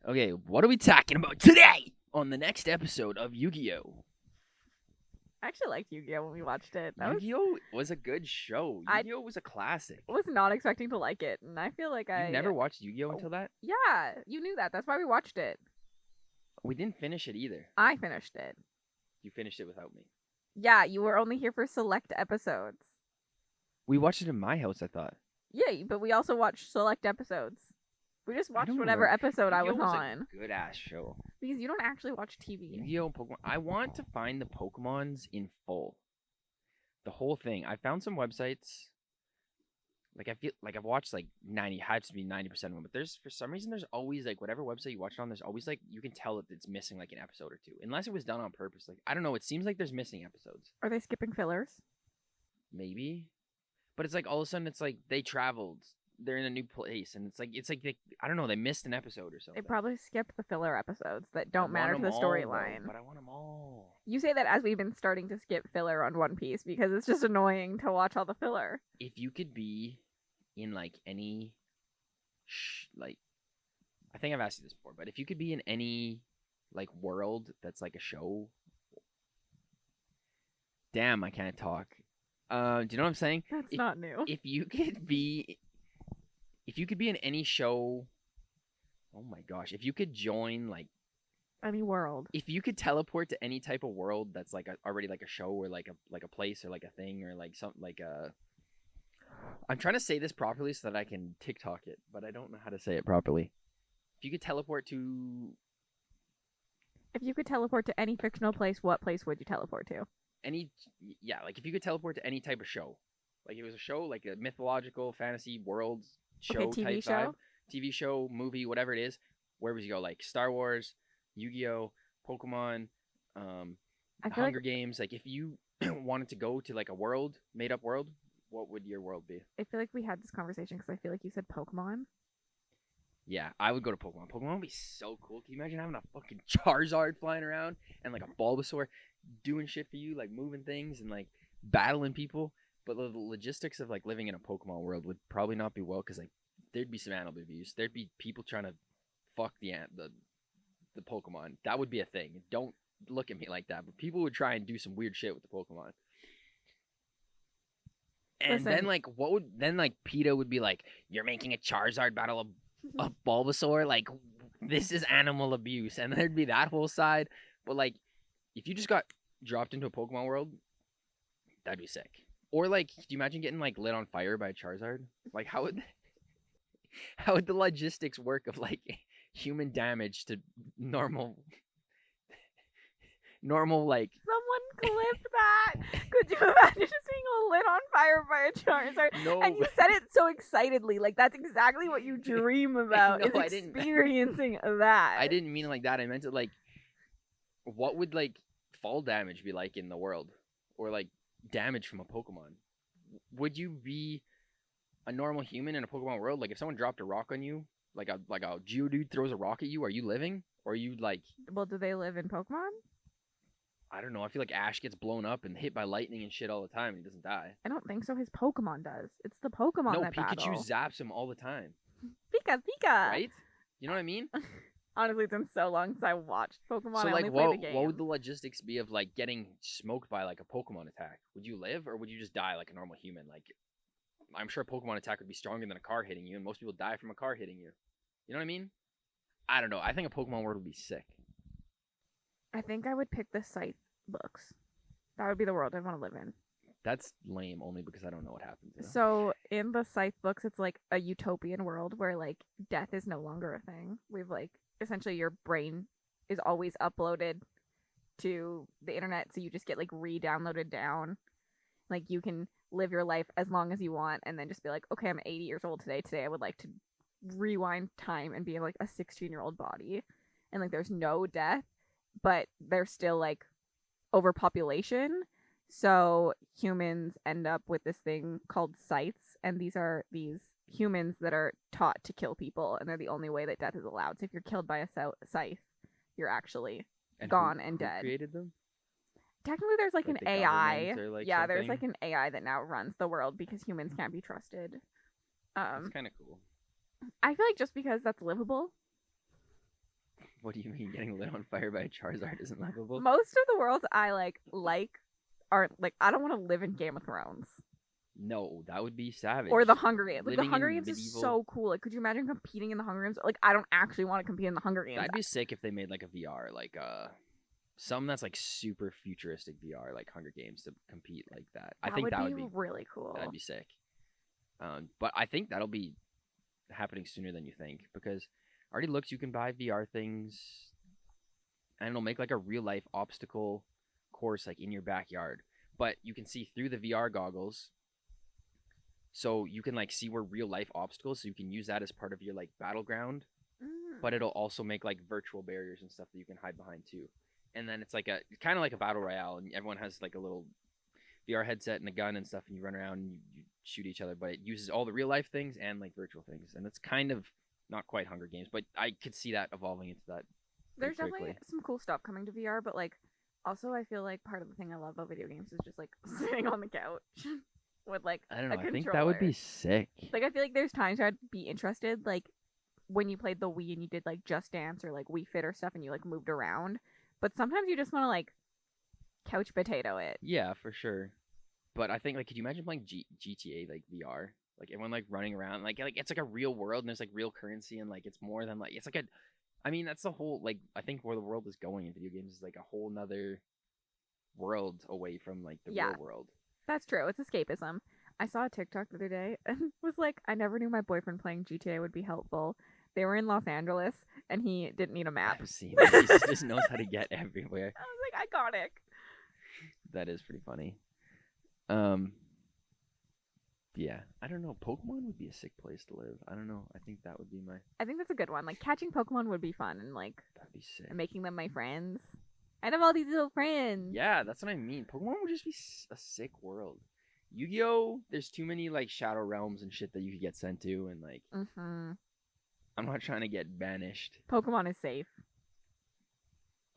Okay, what are we talking about today on the next episode of Yu-Gi-Oh? I actually liked Yu-Gi-Oh when we watched it. Yu-Gi-Oh was a good show. I- Yu-Gi-Oh was a classic. Was not expecting to like it, and I feel like You never watched Yu-Gi-Oh until that? Yeah, you knew that. That's why we watched it. We didn't finish it either. I finished it. You finished it without me. Yeah, you were only here for select episodes. We watched it in my house, I thought. Yeah, but we also watched select episodes. We just watched don't whatever remember. episode I was Yu-Gi-Oh on. a good-ass show. Because you don't actually watch TV. Yu-Gi-Oh! Pokemon. I want to find the Pokemons in full. The whole thing. I found some websites. Like, I feel like I've watched like 90, had to be 90% of them, but there's, for some reason, there's always like whatever website you watch it on, there's always like, you can tell that it's missing like an episode or two, unless it was done on purpose. Like, I don't know, it seems like there's missing episodes. Are they skipping fillers? Maybe. But it's like all of a sudden it's like they traveled, they're in a new place, and it's like they, I don't know, they missed an episode or something. They probably skipped the filler episodes that I don't matter to want the 'em all, storyline. though, but I want them all. You say that as we've been starting to skip filler on One Piece because it's just annoying to watch all the filler. If you could be in like any like, I think I've asked you this before, but if you could be in any like world that's like a show, damn, I can't talk. Do you know what I'm saying? That's not new. If you could be in any show, oh my gosh, if you could join like Any world. if you could teleport to any type of world that's like already like a show or like a place or like a thing or like something like a, I'm trying to say this properly so that I can TikTok it, but I don't know how to say it properly. If you could teleport to If you could teleport to any fictional place, what place would you teleport to? any, yeah, like if you could teleport to any type of show, like it was a show, like a mythological fantasy world show, Okay, TV type show? vibe, TV show, movie, whatever it is, where would you go? Like Star Wars, Yu-Gi-Oh, Pokemon, I feel Hunger like Games. Like if you wanted to go to like a world, made up world, what would your world be? we had this conversation because I feel like you said Pokemon. Yeah, I would go to Pokemon. Pokemon would be so cool. Can you imagine having a fucking Charizard flying around and like a Bulbasaur doing shit for you, like moving things and like battling people? But the logistics of like living in a Pokemon world would probably not be well, because like there'd be some animal abuse. There'd be people trying to fuck the Pokemon. That would be a thing. Don't look at me like that. But people would try and do some weird shit with the Pokemon. And then like PETA would be like, "You're making a Charizard battle a Bulbasaur, like this is animal abuse," and there'd be that whole side. But like, if you just got dropped into a Pokemon world, that'd be sick. Or like, do you imagine getting like lit on fire by a Charizard? Like, how would the logistics work of like human damage to normal like? Someone clip that. Could you imagine just being lit on fire by a Charizard? No. And you said it so excitedly, like that's exactly what you dream about. No, is I didn't. experiencing that. I didn't mean it like that. I meant it like, what would like fall damage be like in the world, or like damage from a Pokemon? Would you be a normal human in a Pokemon world? Like if someone dropped a rock on you, like a Geodude throws a rock at you, are you living? Or are you like? Well, do they live in Pokemon? I don't know. I feel like Ash gets blown up and hit by lightning and shit all the time, and he doesn't die. I don't think so. His Pokemon does. It's the Pokemon No, that Pikachu battle. zaps him all the time. Pika. Right? You know what I mean? Honestly, it's been so long since I watched Pokemon. So I like, only played the game. what would the logistics be of like getting smoked by like a Pokemon attack? Would you live, or would you just die like a normal human? Like, I'm sure a Pokemon attack would be stronger than a car hitting you, and most people die from a car hitting you. You know what I mean? I don't know. I think a Pokemon world would be sick. I think I would pick the Scythe books. That would be the world I'd want to live in. That's lame, only because I don't know what happens. You know? So in the Scythe books, it's like a utopian world where like death is no longer a thing. We've like essentially your brain is always uploaded to the internet, so you just get like re-downloaded down. Like you can live your life as long as you want, and then just be like, okay, I'm 80 years old today. Today I would like to rewind time and be in like a 16-year-old body, and like there's no death, but there's still like overpopulation. So humans end up with this thing called scythes, and these are these humans that are taught to kill people, and they're the only way that death is allowed. So if you're killed by a scythe, you're actually gone and dead. Who created them? Technically, there's like an the AI. government or, like, Yeah, there's something? like an AI that now runs the world because humans can't be trusted. That's kind of cool. I feel like just because that's livable. What do you mean getting lit on fire by a Charizard isn't lovable? Most of the worlds I like aren't like I don't want to live in Game of Thrones No, that would be savage. or the Hunger Games. Like the Living Hunger in Games is medieval- so cool. Like, could you imagine competing in the Hunger Games? Like, I don't actually want to compete in the Hunger Games. That'd be sick if they made like a VR, like some that's like super futuristic VR, like Hunger Games to compete like that. I think that would be really cool. that'd be sick. But I think that'll be happening sooner than you think because already looks you can buy VR things, and it'll make like a real life obstacle course like in your backyard, but you can see through the VR goggles. So you can like see where real life obstacles, so you can use that as part of your like battleground, but it'll also make like virtual barriers and stuff that you can hide behind too. And then it's like a kind of like a battle royale, and everyone has like a little VR headset and a gun and stuff, and you run around and you shoot each other. But it uses all the real life things and like virtual things, and it's kind of not quite Hunger Games, but I could see that evolving into that. There's pretty definitely quickly. some cool stuff coming to VR, but like also I feel like part of the thing I love about video games is just like sitting on the couch with like I don't know. a I think that would be controller. sick. Like I feel like there's times where I'd be interested, like when you played the Wii and you did like Just Dance or like Wii Fit or stuff, and you like moved around. But sometimes you just want to like couch potato it. Yeah, for sure. But I think like, could you imagine playing GTA like VR? Like everyone like running around, like it's like a real world, and there's like real currency, and like it's more than like it's like a. I mean, that's the whole like I think where the world is going in video games is like a whole nother world away from like the real world. That's true. It's escapism. I saw a TikTok the other day and was like, I never knew my boyfriend playing GTA would be helpful. They were in Los Angeles and he didn't need a map. I've seen it. He just knows how to get everywhere. I was like, iconic. That is pretty funny. Yeah, I don't know. Pokemon would be a sick place to live. I don't know. I think that would be my. I think that's a good one. Like catching Pokemon would be fun and like That'd be sick. making them my friends. I'd have all these little friends. Yeah, that's what I mean. Pokemon would just be a sick world. Yu-Gi-Oh! There's too many like shadow realms and shit that you could get sent to, and like I'm not trying to get banished. Pokemon is safe.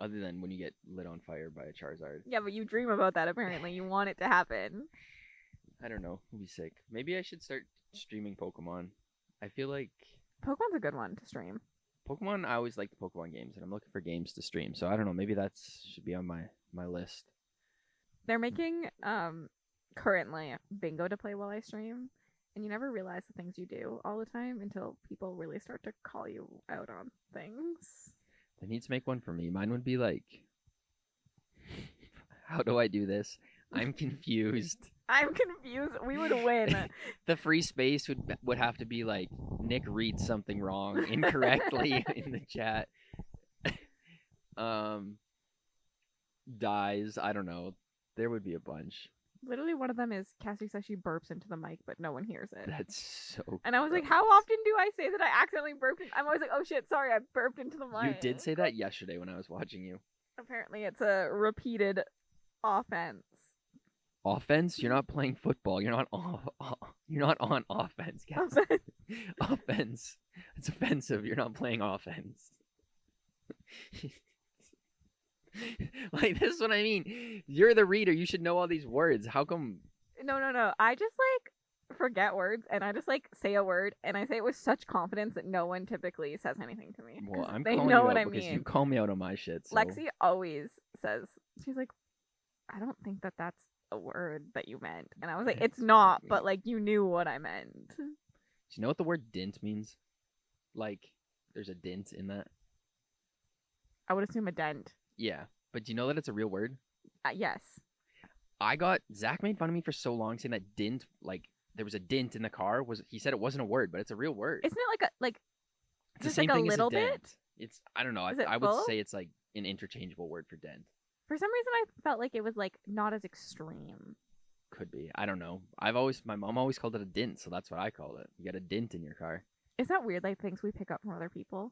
Other than when you get lit on fire by a Charizard. Yeah, but you dream about that apparently. You want it to happen. I don't know. It'd be sick. Maybe I should start streaming Pokemon. I feel like Pokemon's a good one to stream. Pokemon, I always like the Pokemon games, and I'm looking for games to stream. So I don't know. Maybe that should be on my list. They're making currently bingo to play while I stream, and you never realize the things you do all the time until people really start to call you out on things. They need to make one for me. Mine would be like, how do I do this? I'm confused. I'm confused. We would win. The free space would have to be like, Nick reads something wrong incorrectly in the chat. Dies. I don't know. There would be a bunch. Literally, one of them is Cassie says she burps into the mic, but no one hears it. That's so. And I was like, gross. how often do I say that I accidentally burped? I'm always like, oh shit, sorry, I burped into the mic. You did say that yesterday when I was watching you. Apparently, it's a repeated offense. Offense? You're not playing football. You're not on offense, Cassie. Offense. It's offensive. You're not playing offense. Like, this is what I mean. You're the reader. You should know all these words. How come? No. I just like forget words, and I just like say a word, and I say it with such confidence that no one typically says anything to me. Well, I'm they calling know you what out I because mean. you call me out on my shit. So. Lexi always says, she's like, I don't think that that's a word that you meant, and I was like, it's not, but like you knew what I meant. Do you know what the word dint means? Like, there's a dint in that. I would assume a dent. Yeah, but do you know that it's a real word? Yes. Zach made fun of me for so long saying that dint, like there was a dint in the car. He said it wasn't a word, but it's a real word. Isn't it like It's the just same like a thing little as a dent. bit? It's I don't know. Is it I would full? say it's like an interchangeable word for dent. For some reason, I felt like it was like not as extreme. Could be. I don't know. My mom always called it a dint, so that's what I called it. You got a dint in your car. Is that weird? Like things we pick up from other people.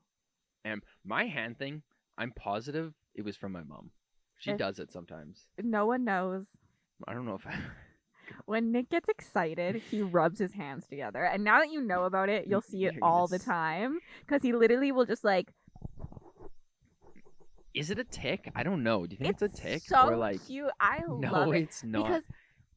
And my hand thing, I'm positive it was from my mom. She does it sometimes. No one knows. I don't know if I... When Nick gets excited, he rubs his hands together. And now that you know about it, you'll see it You're all gonna the time. Because he literally will just like... Is it a tick? I don't know. Do you think it's a tick? So or like... cute. I No, love it. it's not. Because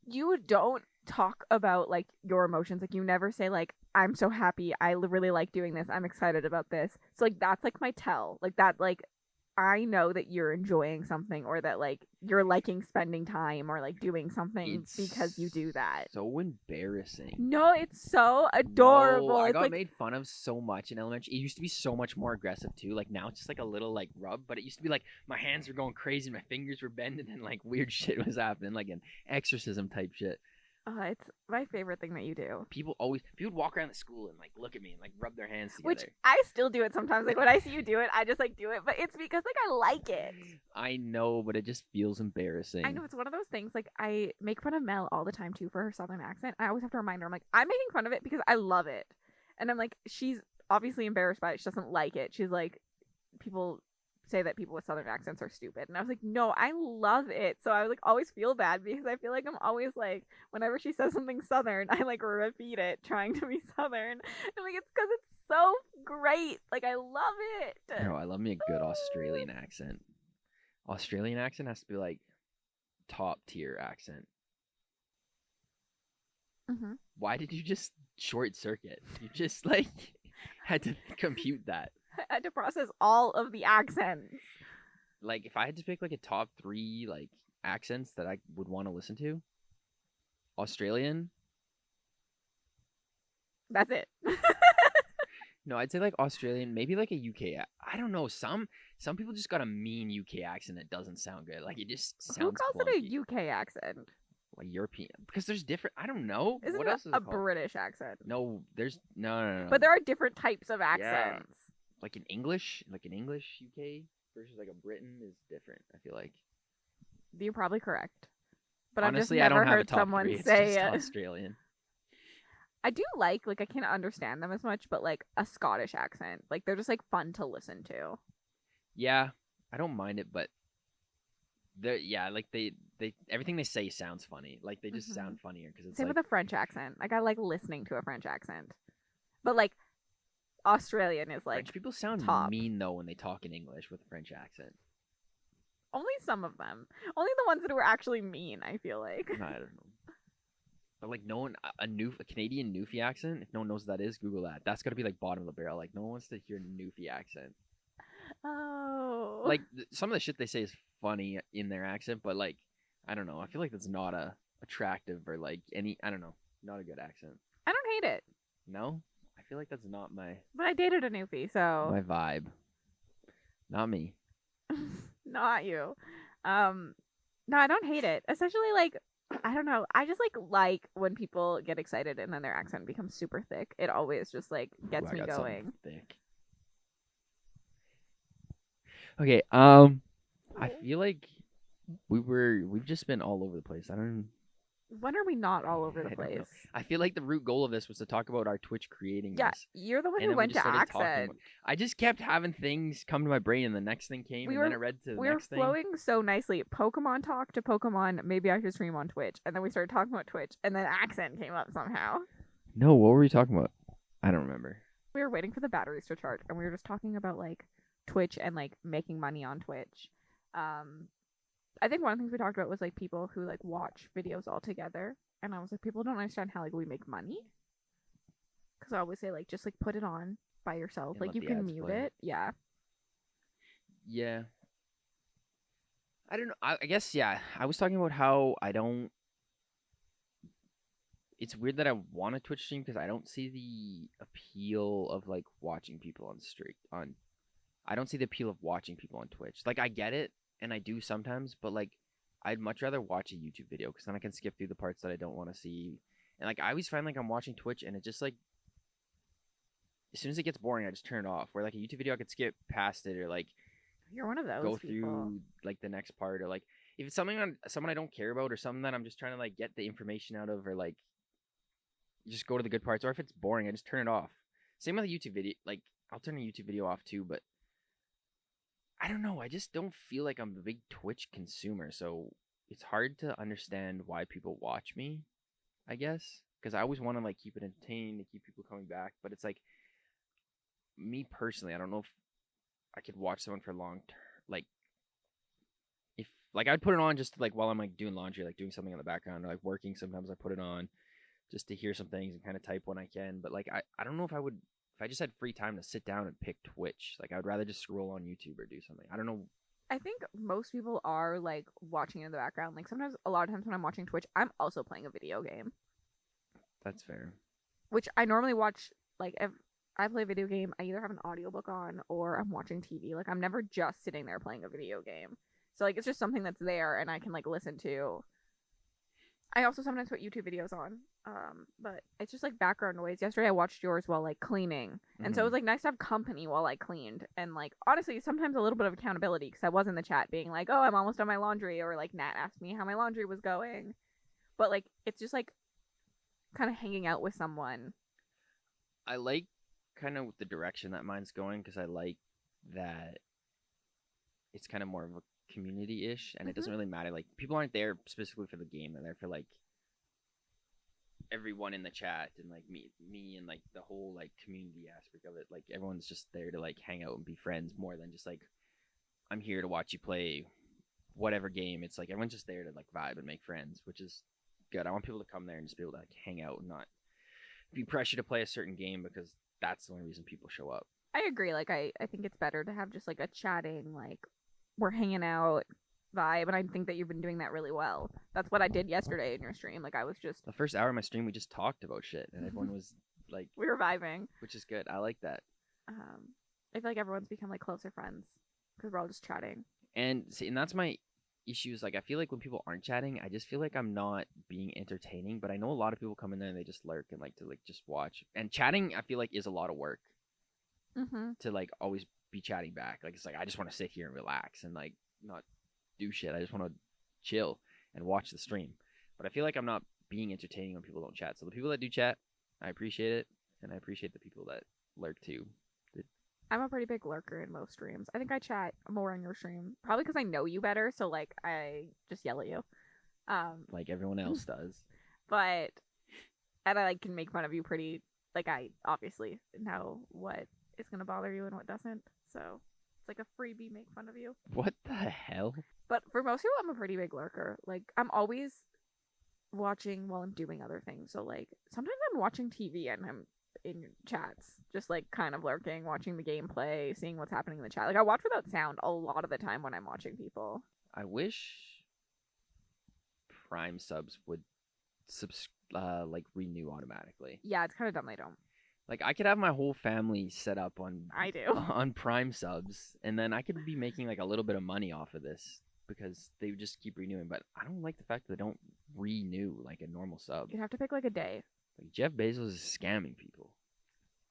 you don't talk about like your emotions. Like you never say like, I'm so happy. I really like doing this. I'm excited about this. So like that's like my tell. Like that like I know that you're enjoying something or that like you're liking spending time or like doing something because you do that. So embarrassing. No, it's so No, adorable. I It's got like made fun of so much in elementary. It used to be so much more aggressive too. Like now it's just like a little like rub, but it used to be like my hands were going crazy, my fingers were bending, and like weird shit was happening, like an exorcism type shit. it's my favorite thing that you do. People would walk around the school and like look at me and like rub their hands together. Which I still do it sometimes. Like when I see you do it, I just like do it. But it's because like I like it. I know, but it just feels embarrassing. I know it's one of those things. Like I make fun of Mel all the time too for her southern accent. I always have to remind her. I'm like, I'm making fun of it because I love it, and I'm like, she's obviously embarrassed by it. She doesn't like it. She's like, people say that people with southern accents are stupid, and I was like, no, I love it. So I like always feel bad because I feel like I'm always like, whenever she says something southern, I like repeat it, trying to be southern. I'm like, it's because it's so great. Like I love it. No, I love me a good Australian accent. Australian accent has to be like top tier accent. Mm-hmm. Why did you just short circuit? You just like had to compute that. I had to process all of the accents. Like if I had to pick like a top 3 like accents that I would want to listen to, Australian. That's it. No, I'd say like Australian, maybe like a UK. I don't know. Some people just got a mean UK accent that doesn't sound good. Like it just sounds. Who calls clunky. it a UK accent? Like European, because there's different. I don't know. Isn't What it else is a it called? British accent? No, there's no. But there are different types of accents. Like in English UK versus like a Britain is different. I feel like. You're probably correct. But Honestly, I've I just never don't have a heard top someone 3. It's say just Australian. I do like I can't understand them as much, but like a Scottish accent. Like they're just like fun to listen to. Yeah, I don't mind it, but like they everything they say sounds funny. Like they just sound funnier because it's Same like with a French accent. Like I like listening to a French accent. But like Australian is like French people sound top. mean though when they talk in English with a French accent. Only some of them. Only the ones that were actually mean, I feel like. I don't know. But like no one a Canadian Newfie accent, if no one knows what that is, Google that. That's gotta be like bottom of the barrel. Like no one wants to hear Newfie accent. Oh. Like some of the shit they say is funny in their accent, but like I don't know. I feel like that's not attractive or like any. I don't know. Not a good accent. I don't hate it. No, I feel like that's not my. But I dated a newfie, so my vibe. Not me. not you. No, I don't hate it. Especially like I don't know. I just like when people get excited and then their accent becomes super thick. It always just like gets me going. Thick. Okay. I feel like we've just been all over the place. I don't. When are we not all over the I don't know. place? I feel like the root goal of this was to talk about our Twitch creating Yeah, this. you're the one And who then we went just to started talking accent. about- I just kept having things come to my brain, and the next thing came, and then it read to the We were next thing. flowing so nicely. Pokemon talk to Pokemon. Maybe I should stream on Twitch, and then we started talking about Twitch, and then accent came up somehow. No, what were we talking about? I don't remember. We were waiting for the batteries to charge, and we were just talking about like Twitch and like making money on Twitch. I think one of the things we talked about was like people who like watch videos all together, and I was like, people don't understand how like we make money. Because I always say like just like put it on by yourself, And like let you the can ads mute play. it. Yeah. Yeah. I don't know. I guess, yeah. I was talking about how I don't. It's weird that I want a Twitch stream because I don't see the appeal of like watching people on. I don't see the appeal of watching people on Twitch. Like I get it, and I do sometimes, but like I'd much rather watch a YouTube video because then I can skip through the parts that I don't want to see. And like I always find like I'm watching Twitch and it just like as soon as it gets boring, I just turn it off. Where like a YouTube video, I could skip past it or like You're one of those go people. through like the next part or like if it's something on someone I don't care about or something that I'm just trying to like get the information out of or like just go to the good parts. Or if it's boring, I just turn it off. Same with a YouTube video. Like I'll turn a YouTube video off too, but I don't know. I just don't feel like I'm a big Twitch consumer, so it's hard to understand why people watch me, I guess, because I always want to like keep it entertained and keep people coming back. But it's like me personally, I don't know if I could watch someone for long term. Like if like I'd put it on just like while I'm like doing laundry, like doing something in the background, or like working. Sometimes I put it on. just to hear some things and kind of type when I can. But like I don't know if I would if I just had free time to sit down and pick Twitch. Like I would rather just scroll on YouTube or do something. I don't know. I think most people are like watching in the background. Like sometimes, a lot of times when I'm watching Twitch, I'm also playing a video game, That's fair. which I normally watch. Like if I play a video game, I either have an audiobook on or I'm watching TV. Like I'm never just sitting there playing a video game. So like it's just something that's there and I can like listen to. I also sometimes put YouTube videos on, but it's just like background noise. Yesterday I watched yours while like cleaning, and so it was like nice to have company while I cleaned, and like honestly sometimes a little bit of accountability because I was in the chat being like, oh, I'm almost done my laundry, or like Nat asked me how my laundry was going, but like it's just like kind of hanging out with someone. I like kind of the direction that mine's going because I like that it's kind of more of a community-ish, and it doesn't really matter. Like people aren't there specifically for the game; they're there for like everyone in the chat and like me and like the whole like community aspect of it. Like everyone's just there to like hang out and be friends more than just like I'm here to watch you play whatever game. It's like everyone's just there to like vibe and make friends, which is good. I want people to come there and just be able to like hang out and not be pressured to play a certain game because that's the only reason people show up. I agree. Like I think it's better to have just like a chatting, like we're hanging out vibe, and I think that you've been doing that really well. That's what I did yesterday in your stream. Like I was just The first hour of my stream, we just talked about shit, and everyone was like, we were vibing, which is good. I like that. I feel like everyone's become like closer friends because we're all just chatting. And see, and that's my issue is like I feel like when people aren't chatting, I just feel like I'm not being entertaining. But I know a lot of people come in there and they just lurk and like to like just watch. And chatting, I feel like is a lot of work to like always be chatting back. Like it's like I just want to sit here and relax and like not do shit. I just want to chill and watch the stream. But I feel like I'm not being entertaining when people don't chat. So the people that do chat, I appreciate it, and I appreciate the people that lurk too. I'm a pretty big lurker in most streams. I think I chat more on your stream, probably because I know you better. So like I just yell at you, like everyone else does. But and I like can make fun of you pretty. Like I obviously know what is gonna bother you and what doesn't. So it's like a freebie make fun of you. What the hell? But for most people, I'm a pretty big lurker. Like I'm always watching while I'm doing other things. So like sometimes I'm watching TV and I'm in chats, just like kind of lurking, watching the gameplay, seeing what's happening in the chat. Like I watch without sound a lot of the time when I'm watching people. I wish Prime subs would like renew automatically. Yeah, it's kind of dumb they don't. Like I could have my whole family set up on I do on Prime subs, and then I could be making like a little bit of money off of this because they would just keep renewing. But I don't like the fact that they don't renew like a normal sub. You'd have to pick like a day. Like Jeff Bezos is scamming people.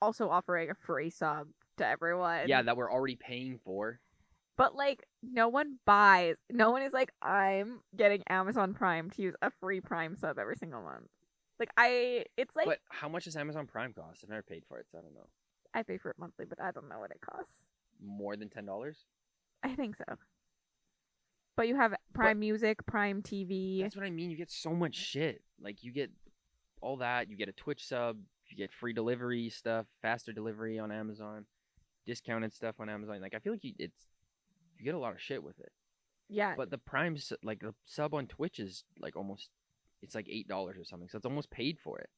Also offering a free sub to everyone. Yeah, that we're already paying for. But like no one buys. No one is like, I'm getting Amazon Prime to use a free Prime sub every single month. Like it's like. But how much does Amazon Prime cost? I've never paid for it, so I don't know. I pay for it monthly, but I don't know what it costs. More than $10? I think so. But you have Prime Music, Prime TV. That's what I mean. You get so much shit. Like you get all that. You get a Twitch sub. You get free delivery stuff, faster delivery on Amazon, discounted stuff on Amazon. Like I feel like you get a lot of shit with it. Yeah. But the Prime, like the sub on Twitch is like almost, it's like $8 or something. So it's almost paid for it.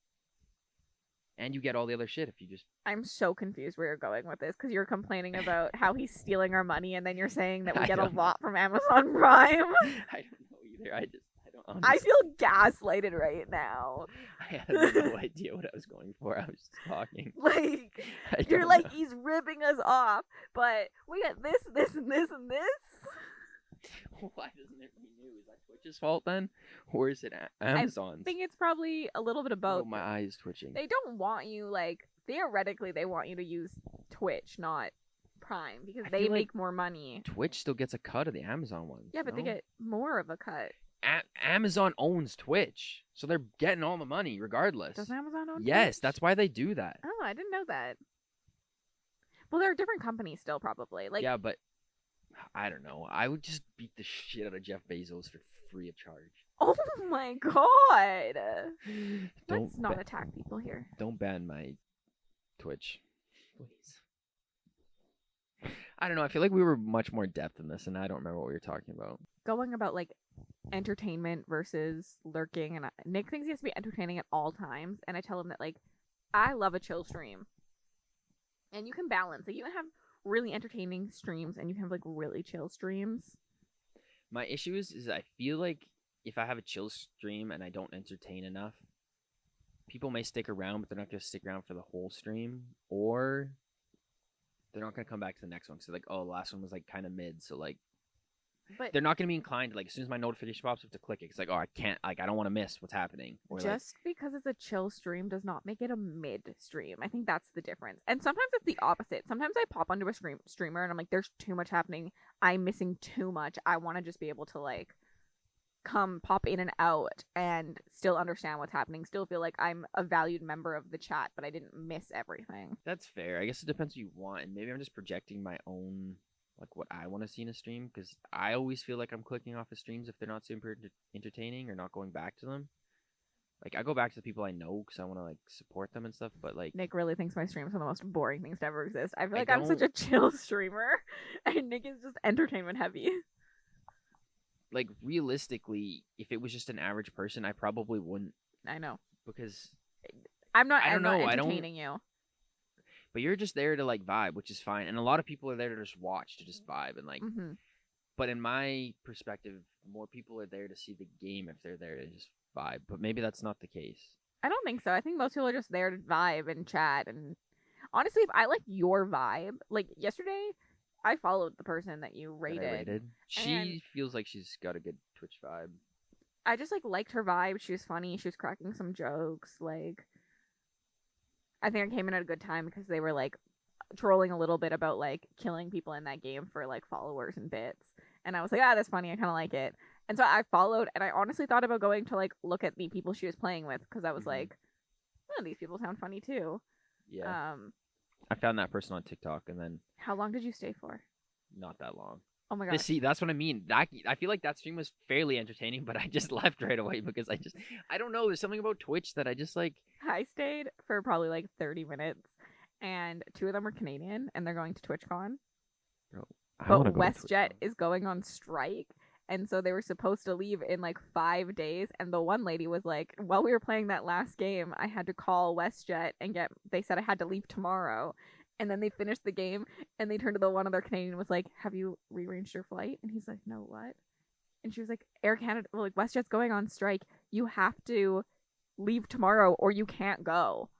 And you get all the other shit if you just. I'm so confused where you're going with this because you're complaining about how he's stealing our money, and then you're saying that we get a lot from Amazon Prime. I don't know either. I don't understand. I feel gaslighted right now. I had no idea what I was going for. I was just talking. Like you're like, he's ripping us off, but we got this, this, and this, and this. Why doesn't it renew? Is that Twitch's fault then? Or is it Amazon's? I think it's probably a little bit of both. Oh, my eye is twitching. They don't want you, like, theoretically, they want you to use Twitch, not Prime, because they make more money. Twitch still gets a cut of the Amazon ones. Yeah, but they get more of a cut. Amazon owns Twitch, so they're getting all the money regardless. Does Amazon own Twitch? Yes, that's why they do that. Oh, I didn't know that. Well, they're different companies still, probably. Like, yeah, but I don't know. I would just beat the shit out of Jeff Bezos for free of charge. Oh my god! Let's not attack people here. Don't ban my Twitch, please. I don't know. I feel like we were much more depth in this, and I don't remember what we were talking about. Going about, like, entertainment versus lurking, and Nick thinks he has to be entertaining at all times, and I tell him that like I love a chill stream, and you can balance. Like you can have really entertaining streams, and you can have like really chill streams. My issue is I feel like if I have a chill stream and I don't entertain enough, people may stick around, but they're not going to stick around for the whole stream, or they're not going to come back to the next one. So like, oh, the last one was like kind of mid, so like But they're not going to be inclined to, like, as soon as my notification pops up, to click it. It's like, oh, I can't, like, I don't want to miss what's happening. Or just because it's a chill stream does not make it a mid stream. I think that's the difference. And sometimes it's the opposite. Sometimes I pop onto a streamer and I'm like, there's too much happening. I'm missing too much. I want to just be able to like come pop in and out and still understand what's happening. Still feel like I'm a valued member of the chat, but I didn't miss everything. that's fair. I guess it depends what you want, and maybe I'm just projecting my own, like, what I want to see in a stream, because I always feel like I'm clicking off of streams if they're not super entertaining or not going back to them. Like, I go back to the people I know because I want to, like, support them and stuff, but, like... Nick really thinks my streams are the most boring things to ever exist. I feel I like I'm such don't- a chill streamer, and Nick is just entertainment heavy. Like, realistically, if it was just an average person, I probably wouldn't, I know. because... I'm not I don't know, I don't- entertaining you. But you're just there to, like, vibe, which is fine. And a lot of people are there to just watch, to just vibe, and, like... Mm-hmm. But in my perspective, more people are there to see the game if they're there to just vibe. But maybe that's not the case. I don't think so. I think most people are just there to vibe and chat. And honestly, if I like your vibe, like yesterday, I followed the person that you That I rated. She And- feels like she's got a good Twitch vibe. I just like liked her vibe. She was funny. She was cracking some jokes. Like, I think I came in at a good time because they were like trolling a little bit about like killing people in that game for like followers and bits. And I was like, ah, that's funny. I kind of like it. And so I followed, and I honestly thought about going to like look at the people she was playing with because I was Mhm. like, oh, these people sound funny too. Yeah. I found that person on TikTok, and then How long did you stay for? not that long. Oh my gosh. See, that's what I mean. I feel like that stream was fairly entertaining, but I just left right away because I don't know. There's something about Twitch that I just like. I stayed for probably like 30 minutes, and 2 of them were Canadian, and they're going to TwitchCon. But WestJet is going on strike, and so they were supposed to leave in like 5 days. And the one lady was like, while we were playing that last game, I had to call WestJet and they said I had to leave tomorrow. And then they finished the game, and they turned to the one other Canadian and was like, have you rearranged your flight? And he's like, no, what? And she was like, Air Canada, well, like WestJet's going on strike. You have to leave tomorrow or you can't go.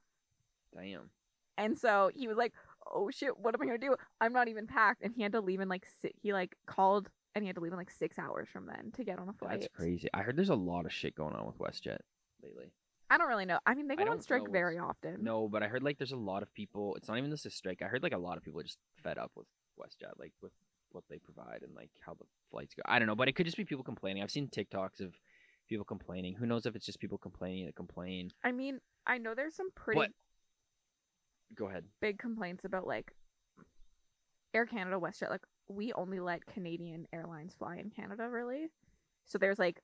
Damn. And so he was like, oh shit, what am I gonna do? I'm not even packed. And he had to leave in like he like called and he had to leave in like 6 hours from then to get on a flight. That's crazy. I heard there's a lot of shit going on with WestJet lately. I don't really know. I mean, they I go on don't strike know very often. No, but I heard like there's a lot of people. It's not even just a strike. I heard like a lot of people are just fed up with WestJet, like with what they provide and like how the flights go. I don't know, but it could just be people complaining. I've seen TikToks of people complaining. Who knows if it's just people complaining that complain. I mean, I know there's some pretty But go ahead. big complaints about like Air Canada, WestJet. Like, we only let Canadian airlines fly in Canada, really. So there's like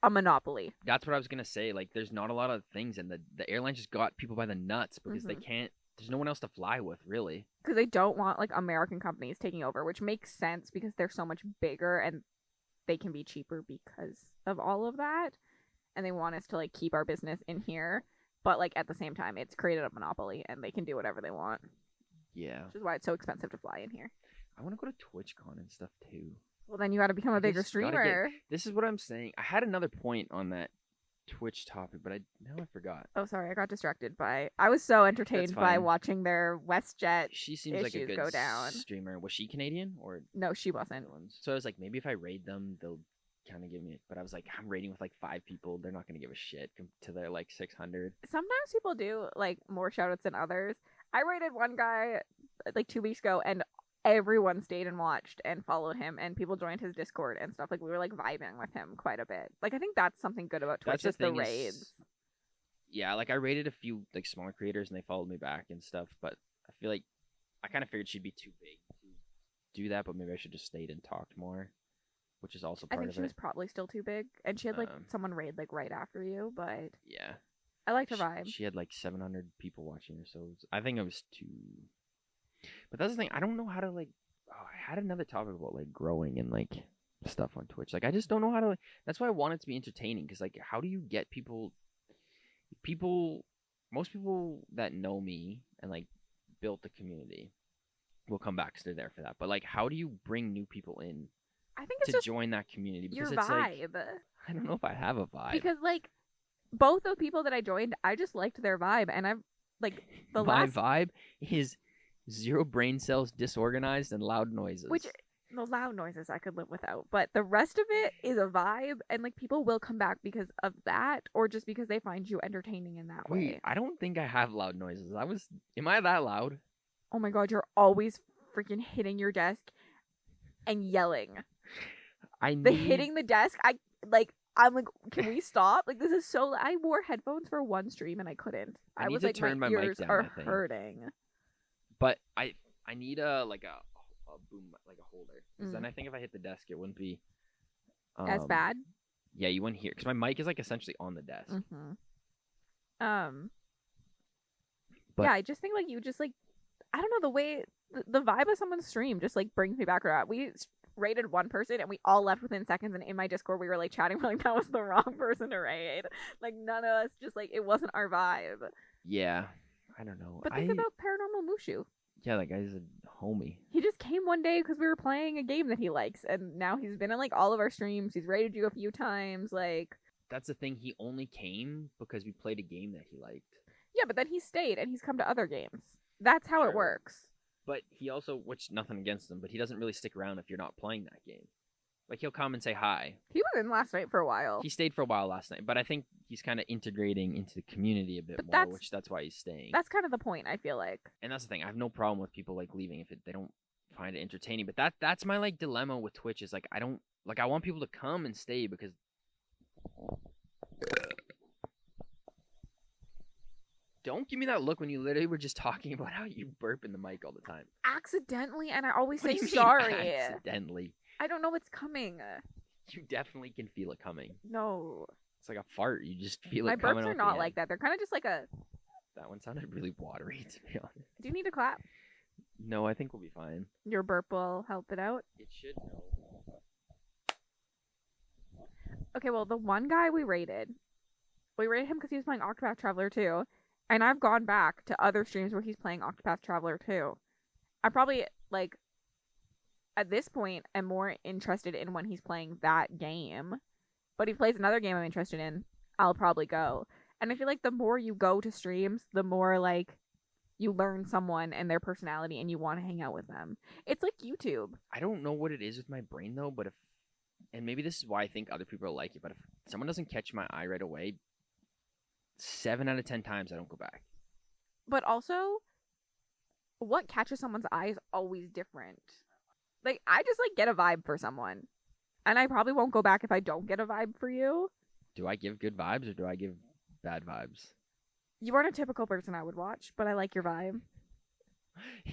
a monopoly. That's what I was gonna say. Like, there's not a lot of things, and the airline just got people by the nuts because they can't. There's no one else to fly with, really. Because they don't want like American companies taking over, which makes sense because they're so much bigger and they can be cheaper because of all of that. And they want us to like keep our business in here, but like at the same time, it's created a monopoly and they can do whatever they want. Yeah. Which is why it's so expensive to fly in here. I want to go to TwitchCon and stuff too. Well, then you got to become a bigger just gotta streamer. This is what I'm saying. I had another point on that Twitch topic, but now I forgot. Oh, sorry, I got distracted by. I was so entertained That's by fine. watching their WestJet. She seems like a issues good go down. streamer. Was she Canadian or No, she wasn't. other ones? So I was like, maybe if I raid them, they'll kind of give me. But I was like, I'm raiding with like 5 people. They're not gonna give a shit to their like 600. Sometimes people do like more shoutouts than others. I rated one guy like 2 weeks ago, and everyone stayed and watched and followed him, and people joined his Discord and stuff. Like, we were like vibing with him quite a bit. Like, I think that's something good about Twitch, That's the is the thing is- raids. Yeah, like I rated a few like smaller creators and they followed me back and stuff. But I feel like I kind of figured she'd be too big to do that. But maybe I should just stayed and talked more, which is also I part think of she it. was probably still too big, and she had like Um, someone raid like right after you, but Yeah. I liked her vibe. She had like 700 people watching her, so I think it was too. But that's the thing. I don't know how to like. Oh, I had another topic about like growing and like stuff on Twitch. Like I just don't know how to. That's why I want it to be entertaining. Because like, how do you get people? Most people that know me and like built the community will come back because they're there for that. But like, how do you bring new people in I think it's to just join that community? Because your it's like, vibe. I don't know if I have a vibe. Because like both the people that I joined, I just liked their vibe, and I've like the my last vibe is 0 brain cells, disorganized, and loud noises. which the loud noises I could live without, but the rest of it is a vibe, and like people will come back because of that, or just because they find you entertaining in that Wait, way. I don't think I have loud noises. Am I that loud? Oh my god, you're always freaking hitting your desk and yelling. The hitting the desk, I'm like, can we stop? Like, this is so. I wore headphones for one stream and I couldn't. I I need was to like, turn my my mic ears down, are I think. hurting. But I need a boom, like a holder. Because then I think if I hit the desk, it wouldn't be As bad. Yeah, you wouldn't hear. Because my mic is like essentially on the desk. But Yeah, I just think like you just like, I don't know, the way the vibe of someone's stream just like brings me back around. We rated one person and we all left within seconds, and in my Discord we were like chatting, we're like, that was the wrong person to raid. Like none of us, just like it wasn't our vibe. yeah, I don't know. But think about Paranormal Mushu. Yeah, that guy's a homie. He just came one day because we were playing a game that he likes, and now he's been in like all of our streams. He's rated you a few times. Like, that's the thing. He only came because we played a game that he liked. yeah, but then he stayed and he's come to other games. That's how it Sure. works. But he also, which nothing against him, but he doesn't really stick around if you're not playing that game. Like he'll come and say hi. He was in last night for a while. He stayed for a while last night, but I think he's kind of integrating into the community a bit But more, that's why he's staying. That's kind of the point, I feel like. And that's the thing. I have no problem with people like leaving if they don't find it entertaining. But that's my like dilemma with Twitch is like I want people to come and stay because don't give me that look when you literally were just talking about how you burp in the mic all the time. Accidentally, and I always What say do you mean sorry. accidentally? I don't know what's coming. You definitely can feel it coming. No. It's like a fart. You just feel My it coming burps are out not the like end. that. They're kind of just like a... That one sounded really watery, to be honest. Do you need to clap? No, I think we'll be fine. Your burp will help it out. It should know. Okay, well, the one guy we rated him because he was playing Octopath Traveler 2, and I've gone back to other streams where he's playing Octopath Traveler 2. I probably, like, at this point, am more interested in when he's playing that game. But if he plays another game I'm interested in, I'll probably go. And I feel like the more you go to streams, the more, like, you learn someone and their personality and you want to hang out with them. It's like YouTube. I don't know what it is with my brain, though, but and maybe this is why I think other people like it, but if someone doesn't catch my eye right away, 7 out of 10 times I don't go back. But also, what catches someone's eye is always different. Like, I just, like, get a vibe for someone. And I probably won't go back if I don't get a vibe for you. Do I give good vibes or do I give bad vibes? You aren't a typical person I would watch, but I like your vibe.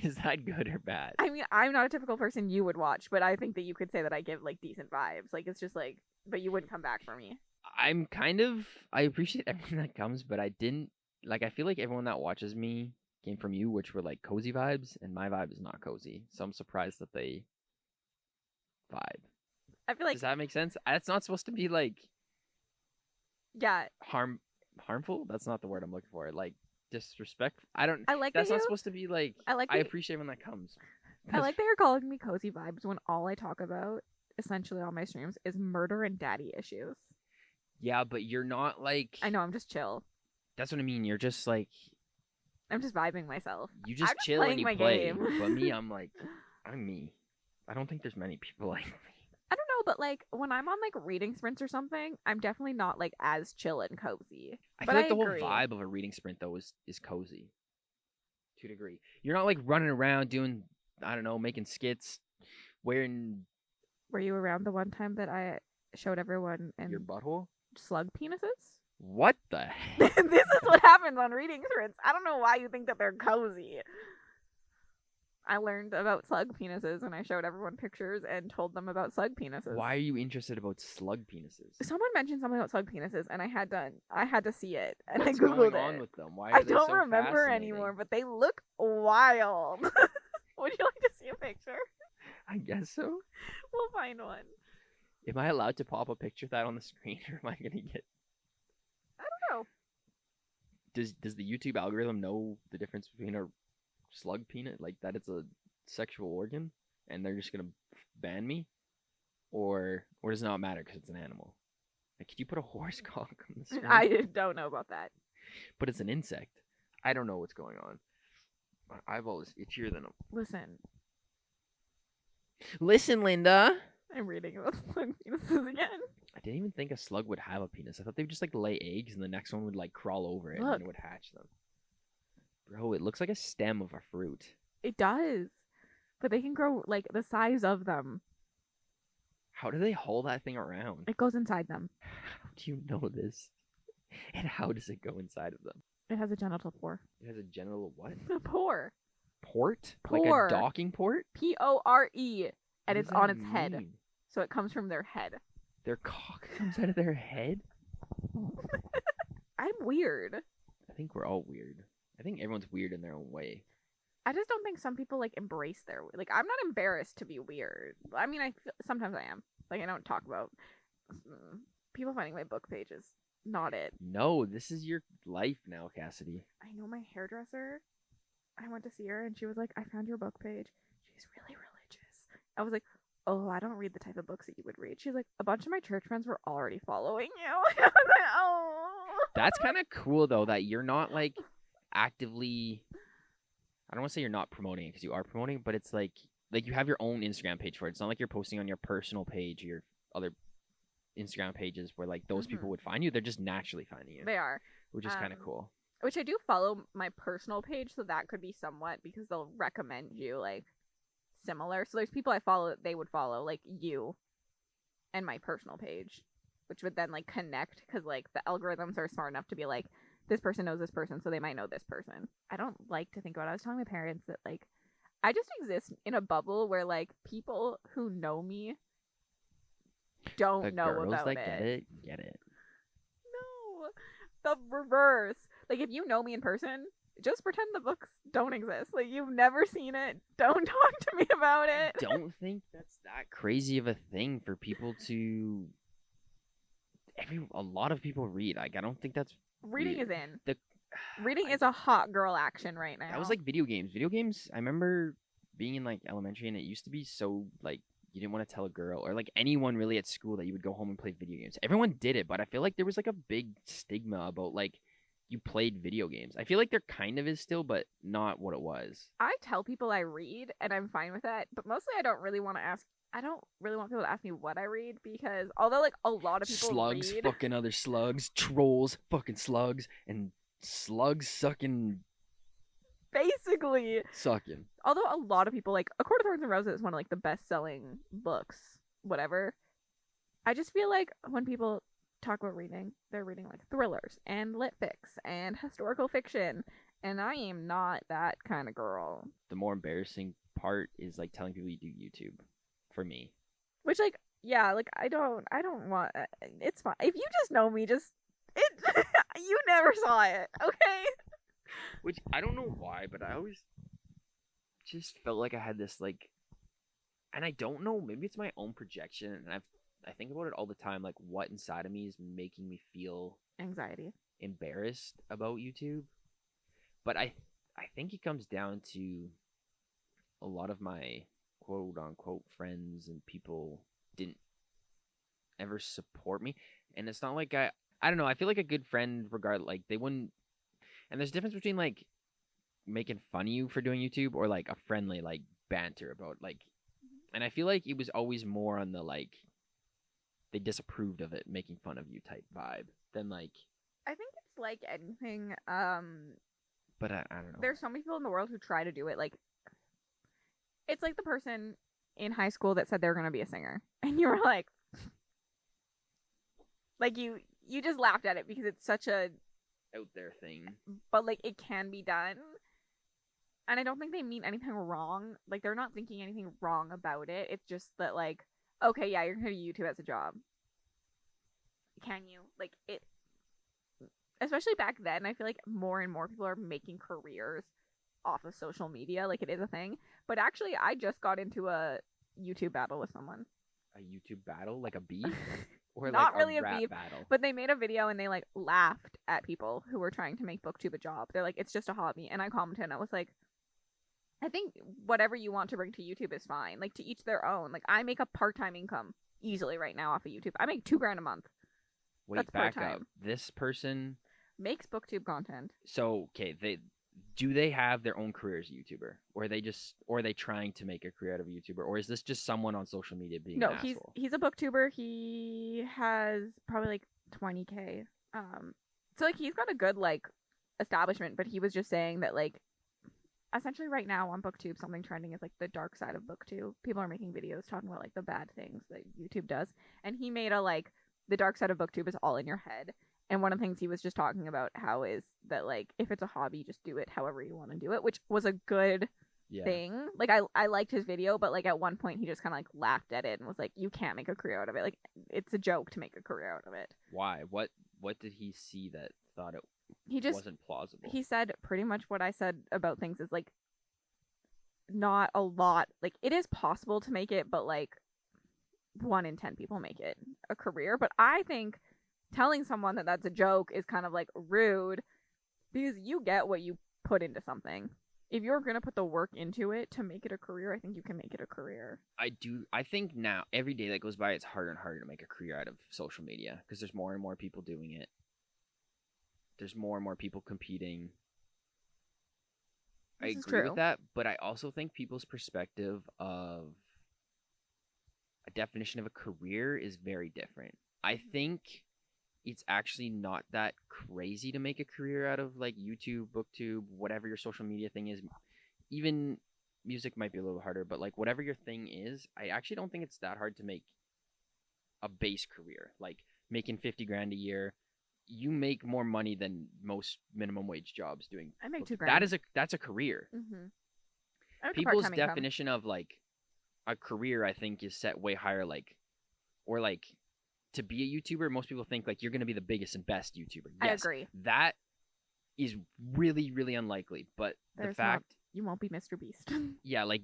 Is that good or bad? I mean, I'm not a typical person you would watch, but I think that you could say that I give, like, decent vibes. Like, it's just, like, but you wouldn't come back for me. I appreciate everything that comes, but I didn't, like, I feel like everyone that watches me came from you, which were, like, cozy vibes, and my vibe is not cozy. So I'm surprised that they vibe. I feel like... Does that make sense? That's not supposed to be, like... Yeah. Harmful? That's not the word I'm looking for. Like, disrespect? I like that's not supposed to be, like... I appreciate when that comes. I like that you're calling me cozy vibes when all I talk about, essentially on my streams, is murder and daddy issues. Yeah, but you're not, like... I know, I'm just chill. That's what I mean. You're just, like... I'm just vibing myself. You just chill and you play. But me, I'm like... I'm me. I don't think there's many people like me. I don't know, but like when I'm on like reading sprints or something, I'm definitely not like as chill and cozy. I feel like the whole vibe of a reading sprint though is cozy. To a degree. You're not like running around doing, I don't know, making skits, wearing... Were you around the one time that I showed everyone in your butthole? Slug penises? What the heck? This is what happens on reading sprints. I don't know why you think that they're cozy. I learned about slug penises and I showed everyone pictures and told them about slug penises. Why are you interested about slug penises? Someone mentioned something about slug penises and I had to see it and What's I googled going on with them? Why are I they don't so remember fascinating? anymore, but they look wild. Would you like to see a picture? I guess so. We'll find one. Am I allowed to pop a picture of that on the screen, or am I gonna get? I don't know. Does the YouTube algorithm know the difference between a slug peanut, like that it's a sexual organ, and they're just gonna ban me, or does it not matter because it's an animal? Like, could you put a horse cock on the screen? I don't know about that. But it's an insect. I don't know what's going on. My eyeball is itchier than a. Listen, Linda. I'm reading about slug penises again. I didn't even think a slug would have a penis. I thought they would just like lay eggs and the next one would like crawl over it and then it would hatch them. Bro, it looks like a stem of a fruit. It does. But they can grow like the size of them. How do they haul that thing around? It goes inside them. How do you know this? And how does it go inside of them? It has a genital pore. It has a genital what? A pore. Port? Pore. Like a docking port? P-O-R-E. And What it's does on that its head. mean? So it comes from their head. Their cock comes out of their head? I'm weird. I think we're all weird. I think everyone's weird in their own way. I just don't think some people like embrace their like. I'm not embarrassed to be weird. I mean, sometimes I am. Like I don't talk about people finding my book pages. Not it. No, this is your life now, Cassidy. I know my hairdresser. I went to see her and she was like, "I found your book page." She's really religious. I was like, "Oh, I don't read the type of books that you would read." She's like, "A bunch of my church friends were already following you." I was like, "Oh." That's kind of cool though that you're not like actively. I don't want to say you're not promoting it because you are promoting it, but it's like you have your own Instagram page for it. It's not like you're posting on your personal page or your other Instagram pages where like those people would find you. They're just naturally finding you. They are. Which is kind of cool. Which I do follow my personal page, so that could be somewhat because they'll recommend you like similar. So there's people I follow that they would follow, like you and my personal page, which would then like connect because like the algorithms are smart enough to be like, this person knows this person, so they might know this person. I don't like to think about it. I was telling my parents that like I just exist in a bubble where like people who know me don't The know girls about that it. get it. No, the reverse. Like if you know me in person, just pretend the books don't exist. Like you've never seen it. Don't talk to me about it. I don't think that's that crazy of a thing for people to. A lot of people read. Like I don't think that's reading weird. Is in. Reading is a hot girl action right now. That was like video games. Video games. I remember being in like elementary, and it used to be so like you didn't want to tell a girl or like anyone really at school that you would go home and play video games. Everyone did it, but I feel like there was like a big stigma about like you played video games. I feel like there kind of is still, but not what it was. I tell people I read, and I'm fine with that. But mostly, I don't really want people to ask me what I read because although like a lot of people slugs, read, fucking other slugs, trolls, fucking slugs, and slugs sucking. Basically, sucking. Although a lot of people like A Court of Thorns and Roses is one of like the best-selling books, whatever. I just feel like when people talk about reading, they're reading like thrillers and lit fics and historical fiction, and I am not that kind of girl. The more embarrassing part is like telling people you do YouTube. For me, which like yeah, like I don't want. It's fine if you just know me. Just it. You never saw it, okay? Which I don't know why, but I always just felt like I had this like, and I don't know. Maybe it's my own projection, and I think about it all the time. Like, what inside of me is making me feel anxiety, embarrassed about YouTube. But I think it comes down to a lot of my quote unquote friends and people didn't ever support me, and it's not like I don't know. I feel like a good friend, like they wouldn't. And there's a difference between like making fun of you for doing YouTube or like a friendly like banter about like. And I feel like it was always more on the like they disapproved of it, making fun of you type vibe than like. I think it's like anything. But I don't know. There's so many people in the world who try to do it like. It's like the person in high school that said they were going to be a singer. And you were like you just laughed at it because it's such a out there thing. But like it can be done. And I don't think they mean anything wrong. Like they're not thinking anything wrong about it. It's just that like, okay, yeah, you're going to do YouTube as a job. Can you? Like it, especially back then, I feel like more and more people are making careers off of social media. Like it is a thing. But actually, I just got into a YouTube battle with someone. A YouTube battle, like a beef, or Not like really a rap beef, battle? but they made a video and they like laughed at people who were trying to make booktube a job. They're like, it's just a hobby. And I commented and I was like, I think whatever you want to bring to YouTube is fine. Like, to each their own. Like, I make a part-time income easily right now off of YouTube. I make $2,000 a month. Wait, That's back up. part-time. This person. Makes booktube content. So okay, they have their own career as a YouTuber, or are they trying to make a career out of a YouTuber, or is this just someone on social media being No, an asshole? he's a booktuber. He has probably like 20K. So like he's got a good like establishment, but he was just saying that like essentially right now on booktube something trending is like the dark side of booktube. People are making videos talking about like the bad things that YouTube does, and he made a like the dark side of booktube is all in your head. And one of the things he was just talking about how is that like if it's a hobby, just do it however you want to do it, which was a good thing. Like I liked his video, but like at one point he just kind of like laughed at it and was like, you can't make a career out of it. Like it's a joke to make a career out of it. Why? What did he see that thought it He just wasn't plausible? he said pretty much what I said about things is like not a lot. Like it is possible to make it, but like 1 in 10 people make it a career. But I think telling someone that that's a joke is kind of like rude because you get what you put into something. If you're going to put the work into it to make it a career, I think you can make it a career. I think now every day that goes by, it's harder and harder to make a career out of social media because there's more and more people doing it. There's more and more people competing. I agree with that, but I also think people's perspective of a definition of a career is very different. I think it's actually not that crazy to make a career out of like YouTube, booktube, whatever your social media thing is. Even music might be a little harder, but like whatever your thing is, I actually don't think it's that hard to make a base career. Like making $50,000 a year, you make more money than most minimum wage jobs doing. I make $2,000. That's a career. Mm-hmm. People's definition of like a career, I think, is set way higher. Like, or like. To be a YouTuber, most people think like you're going to be the biggest and best YouTuber. Yes, I agree. That is really, really unlikely. But the fact you won't be Mr. Beast. Yeah, like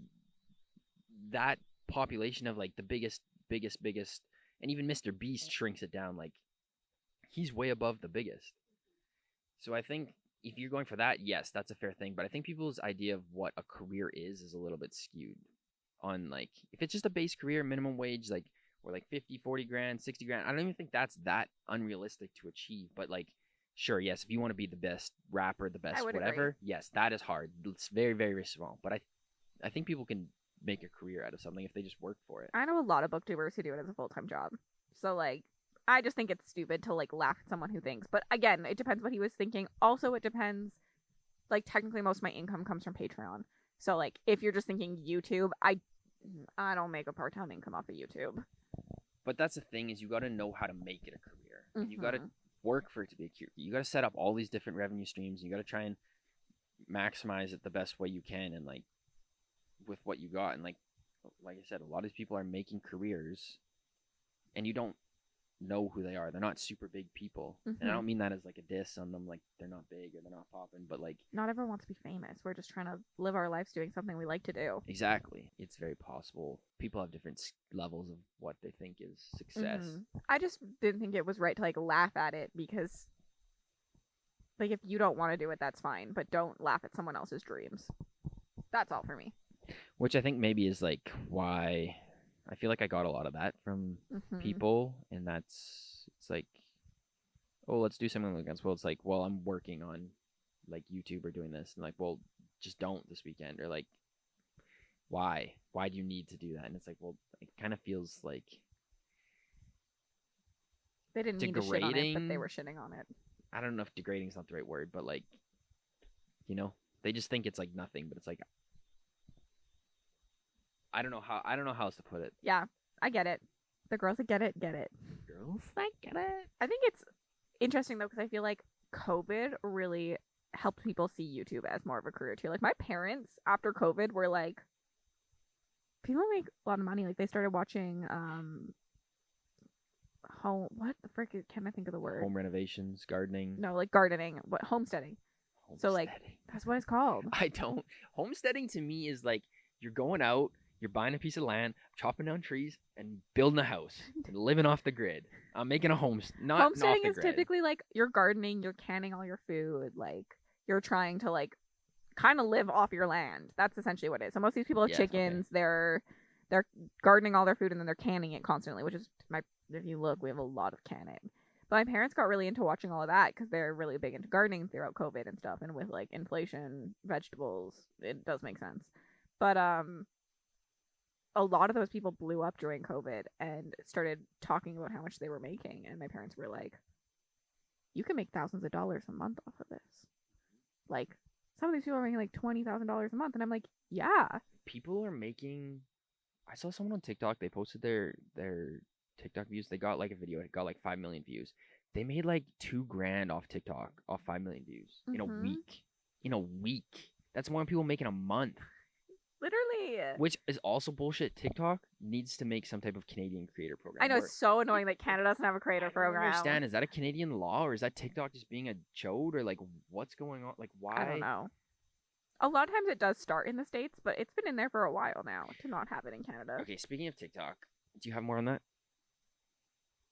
that population of like the biggest, and even Mr. Beast shrinks it down. Like he's way above the biggest. So I think if you're going for that, yes, that's a fair thing. But I think people's idea of what a career is a little bit skewed. On like if it's just a base career, minimum wage, like. Or like 50, 40 grand, 60 grand. I don't even think that's that unrealistic to achieve. But like, sure, yes, if you want to be the best rapper, the best whatever, yes, that is hard. It's very, very, very small. But I think people can make a career out of something if they just work for it. I know a lot of booktubers who do it as a full-time job. So like, I just think it's stupid to like laugh at someone who thinks. But again, it depends what he was thinking. Also, it depends. Like technically, most of my income comes from Patreon. So like, if you're just thinking YouTube, I don't make a part-time income off of YouTube. But that's the thing is you got to know how to make it a career. Mm-hmm. You got to work for it to be a career. You got to set up all these different revenue streams. You got to try and maximize it the best way you can and like with what you got. And like I said, a lot of these people are making careers and you don't know who they are. They're not super big people. Mm-hmm. And I don't mean that as like a diss on them, like they're not big or they're not popping, but like not everyone wants to be famous. We're just trying to live our lives doing something we like to do. Exactly. It's very possible. People have different levels of what they think is success. Mm-hmm. I just didn't think it was right to like laugh at it because like if you don't want to do it, that's fine, but don't laugh at someone else's dreams. That's all for me. Which I think maybe is like why I feel like I got a lot of that from people, and it's like, oh, let's do something against. Well, it's like, well, I'm working on like YouTube or doing this, and like, well, just don't this weekend, or like, why do you need to do that? And it's like, well, it kind of feels like they didn't need to shit on it, but they were shitting on it. I don't know if degrading is not the right word, but like, you know, they just think it's like nothing, but it's like. I don't know how else to put it. Yeah, I get it. The girls that get it, get it. Girls that get it. I think it's interesting though because I feel like COVID really helped people see YouTube as more of a career too. Like my parents after COVID were like, people make a lot of money. Like they started watching home. What the frick? Can I think of the word? Home renovations, gardening. No, like gardening. What homesteading? So like that's what it's called. Homesteading to me is like you're going out. You're buying a piece of land, chopping down trees, and building a house and living off the grid. I'm making a home, not off Homesteading the is grid. typically like you're gardening, you're canning all your food, like you're trying to like kind of live off your land. That's essentially what it is. So most of these people have Yeah, okay. chickens. They're gardening all their food and then they're canning it constantly, which is if you look, we have a lot of canning. But my parents got really into watching all of that because they're really big into gardening throughout COVID and stuff. And with like inflation, vegetables, it does make sense. But a lot of those people blew up during COVID and started talking about how much they were making. And my parents were like, you can make thousands of dollars a month off of this. Like, some of these people are making like $20,000 a month. And I'm like, yeah. People are making. I saw someone on TikTok. They posted their TikTok views. They got like a video. It got like 5 million views. They made like $2,000 off TikTok off 5 million views in a week. In a week. That's more than people make in a month. Literally. Which is also bullshit. TikTok needs to make some type of Canadian creator program. I know, it's so annoying that Canada doesn't have a creator program. I don't understand. Is that a Canadian law or is that TikTok just being a chode or like what's going on? Like why? I don't know. A lot of times it does start in the States, but it's been in there for a while now to not have it in Canada. Okay, speaking of TikTok, do you have more on that?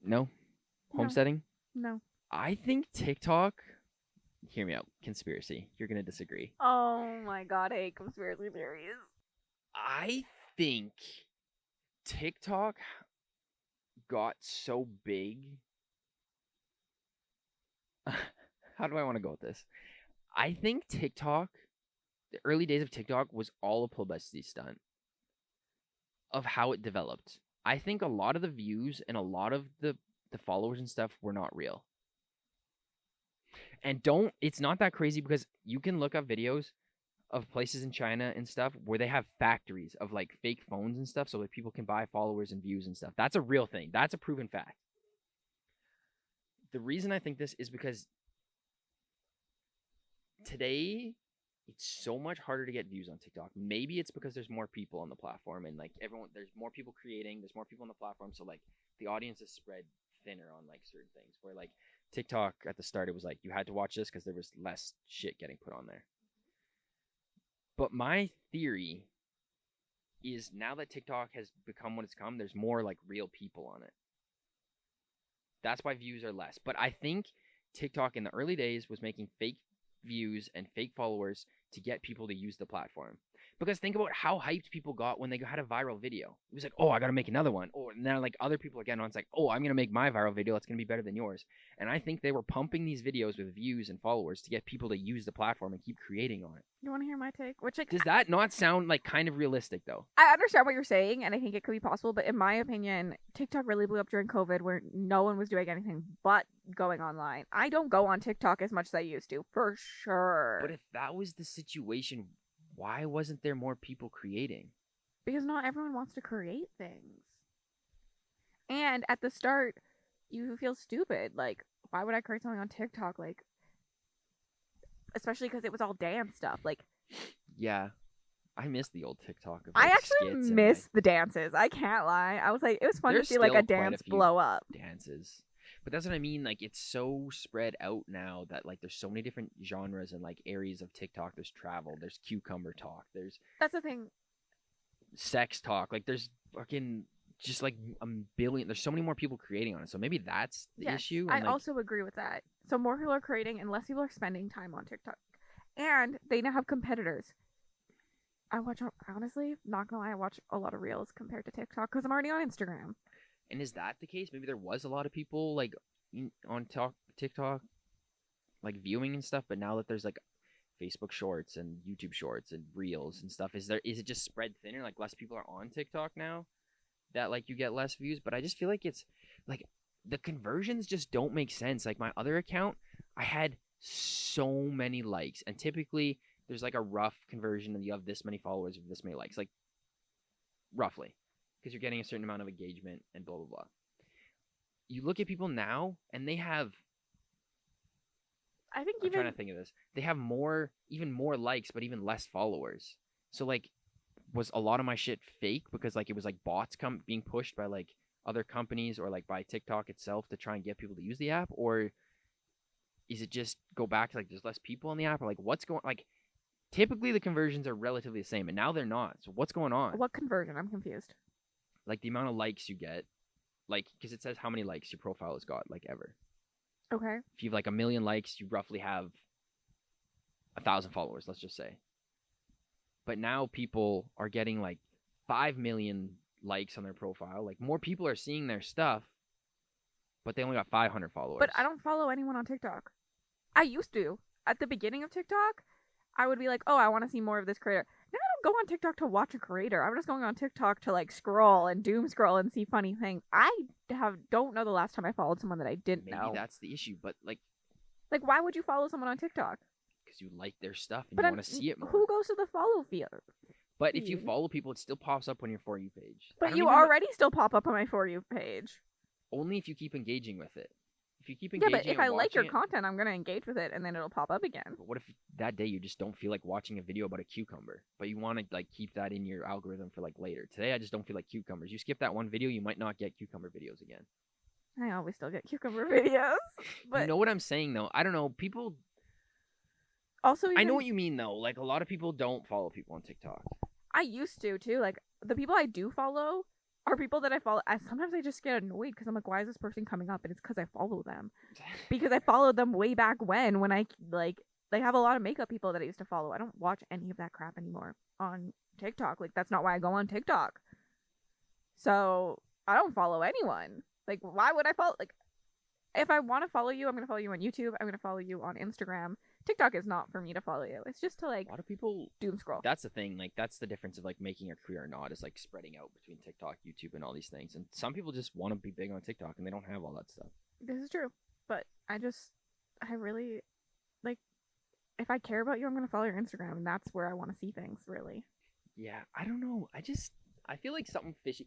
No? Homesteading? No. I think TikTok. Hear me out. Conspiracy. You're going to disagree. Oh my god, I hate conspiracy theories. I think TikTok got so big. How do I want to go with this? I think TikTok, the early days of TikTok was all a publicity stunt of how it developed. I think a lot of the views and a lot of the followers and stuff were not real. And it's not that crazy because you can look up videos of places in China and stuff where they have factories of like fake phones and stuff so that people can buy followers and views and stuff. That's a real thing. That's a proven fact. The reason I think this is because today it's so much harder to get views on TikTok. Maybe it's because there's more people on the platform and like there's more people creating, there's more people on the platform, so like the audience is spread thinner on like certain things. Where like TikTok at the start it was like you had to watch this because there was less shit getting put on there. But my theory is now that TikTok has become what it's come, there's more like real people on it. That's why views are less. But I think TikTok in the early days was making fake views and fake followers to get people to use the platform. Because think about how hyped people got when they had a viral video. It was like, oh, I got to make another one. Or now like other people are getting on. It's like, oh, I'm going to make my viral video. It's going to be better than yours. And I think they were pumping these videos with views and followers to get people to use the platform and keep creating on it. You want to hear my take? Which like, does that not sound like kind of realistic though? I understand what you're saying, and I think it could be possible. But in my opinion, TikTok really blew up during COVID, where no one was doing anything but going online. I don't go on TikTok as much as I used to, for sure. But if that was the situation, why wasn't there more people creating? Because not everyone wants to create things. And at the start, you feel stupid. Like, why would I create something on TikTok? Like, especially because it was all dance stuff. Like, yeah, I miss the old TikTok. I actually miss the dances. I can't lie. I was like, it was fun to see like a dance blow up. Dances. But that's what I mean. Like, it's so spread out now that like there's so many different genres and like areas of TikTok. There's travel. There's cucumber talk. There's that's the thing. Sex talk. Like, there's fucking just like a billion. There's so many more people creating on it. So maybe that's the issue. I also agree with that. So more people are creating and less people are spending time on TikTok, and they now have competitors. I watch, honestly, not gonna lie, I watch a lot of reels compared to TikTok because I'm already on Instagram. And is that the case? Maybe there was a lot of people like on TikTok, like viewing and stuff, but now that there's like Facebook Shorts and YouTube Shorts and Reels and stuff, is it just spread thinner? Like less people are on TikTok now, that like you get less views. But I just feel like it's like the conversions just don't make sense. Like my other account, I had so many likes, and typically there's like a rough conversion, and you have this many followers with this many likes, like roughly. Because you're getting a certain amount of engagement and blah, blah, blah. You look at people now, and they have... I'm trying to think of this. They have even more likes, but even less followers. So, like, was a lot of my shit fake? Because, like, it was, like, bots being pushed by, like, other companies or, like, by TikTok itself to try and get people to use the app? Or is it just go back to, like, there's less people on the app? Or, like, what's going... Like, typically the conversions are relatively the same, and now they're not. So what's going on? What conversion? I'm confused. Like the amount of likes you get, like because it says how many likes your profile has got, like ever. Okay. If you have like 1 million likes, you roughly have 1,000 followers, let's just say. But now people are getting like 5 million likes on their profile. Like more people are seeing their stuff, but they only got 500 followers. But I don't follow anyone on TikTok. I used to. At the beginning of TikTok, I would be like, oh, I want to see more of this creator. Now I don't go on TikTok to watch a creator. I'm just going on TikTok to like scroll and doom scroll and see funny things. I don't know the last time I followed someone that I didn't know. Maybe that's the issue, but like why would you follow someone on TikTok? because you like their stuff and But you want to see it more. Who goes to the follow field? But if you follow people, it still pops up on your For You page. But you already still pop up on my For You page. Only if you keep engaging with it. If you keep engaging, yeah, but if I like your it, content, I'm gonna engage with it, and then it'll pop up again. But what if that day you just don't feel like watching a video about a cucumber, but you want to like keep that in your algorithm for like later? Today, I just don't feel like cucumbers. You skip that one video, you might not get cucumber videos again. I always still get cucumber videos. But you know what I'm saying, though? I don't know. People. Also, I know what you mean, though. Like a lot of people don't follow people on TikTok. I used to too. Like the people I do follow are people that I follow. Sometimes I just get annoyed because I'm like, why is this person coming up? And it's because I follow them. Because I followed them way back when I like they have a lot of makeup people that I used to follow. I don't watch any of that crap anymore on TikTok. Like that's not why I go on TikTok. So I don't follow anyone. Like why would I follow? Like if I want to follow you, I'm gonna follow you on YouTube. I'm gonna follow you on Instagram. TikTok is not for me to follow you. It's just to like a lot of people doom scroll. That's the thing. Like that's the difference of like making a career or not is like spreading out between TikTok, YouTube, and all these things. And some people just want to be big on TikTok and they don't have all that stuff. This is true, but I really like if I care about you, I'm gonna follow your Instagram, and that's where I want to see things. Really. Yeah, I don't know. I feel like something fishy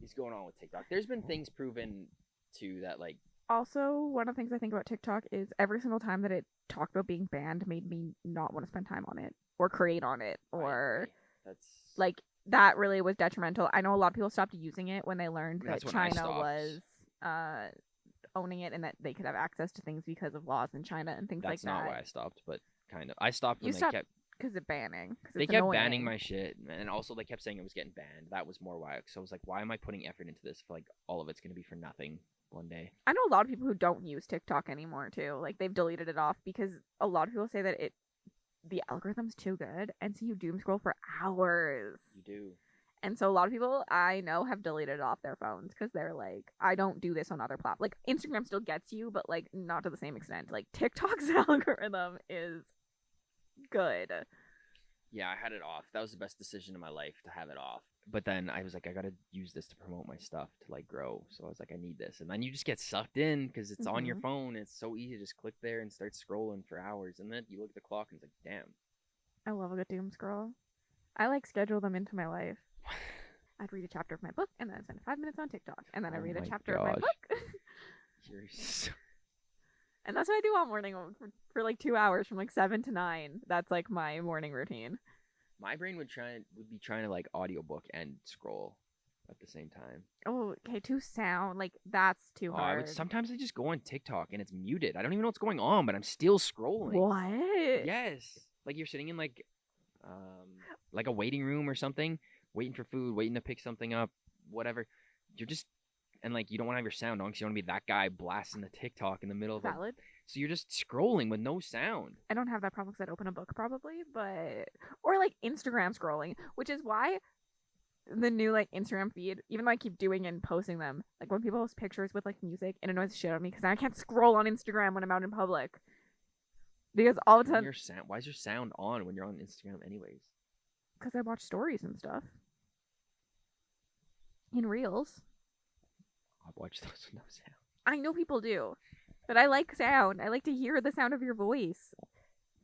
is going on with TikTok. There's been things proven too that like. Also, one of the things I think about TikTok is every single time that it talked about being banned made me not want to spend time on it or create on it or that's like that really was detrimental. I know a lot of people stopped using it when they learned that China was owning it and that they could have access to things because of laws in China and things like that. That's not why I stopped, but kind of. I stopped when they kept because of banning. They kept banning my shit, and also they kept saying it was getting banned. That was more why. So I was like, why am I putting effort into this if like all of it's gonna be for nothing? One day. I know a lot of people who don't use TikTok anymore too. Like they've deleted it off because a lot of people say that the algorithm's too good, and so you doom scroll for hours. You do. And so a lot of people I know have deleted it off their phones because they're like, I don't do this on other platforms. Like Instagram still gets you, but like not to the same extent. Like TikTok's algorithm is good. Yeah, I had it off. That was the best decision of my life to have it off. But then I was like, I gotta use this to promote my stuff to like grow. So I was like, I need this. And then you just get sucked in because it's on your phone. It's so easy to just click there and start scrolling for hours. And then you look at the clock and it's like, damn. I love a good doom scroll. I like schedule them into my life. I'd read a chapter of my book and then I'd spend 5 minutes on TikTok. And then I read a chapter of my book. And that's what I do all morning for like 2 hours from like 7 to 9. That's like my morning routine. My brain would be trying to like audiobook and scroll at the same time. Oh, okay, too sound. Like that's too hard. Sometimes I just go on TikTok and it's muted. I don't even know what's going on, but I'm still scrolling. What? Yes. Like you're sitting in like a waiting room or something, waiting for food, waiting to pick something up, whatever. You're just and like you don't want to have your sound on because you don't want to be that guy blasting the TikTok in the middle of it. Valid. So you're just scrolling with no sound. I don't have that problem because I'd open a book probably, but or like Instagram scrolling, which is why the new like Instagram feed, even though I keep doing and posting them, like when people post pictures with like music, it annoys the shit out of me because I can't scroll on Instagram when I'm out in public. Because all the time, why is your sound on when you're on Instagram anyways? Because I watch stories and stuff. In Reels. I'll watch those with no sound. I know people do. But I like sound. I like to hear the sound of your voice.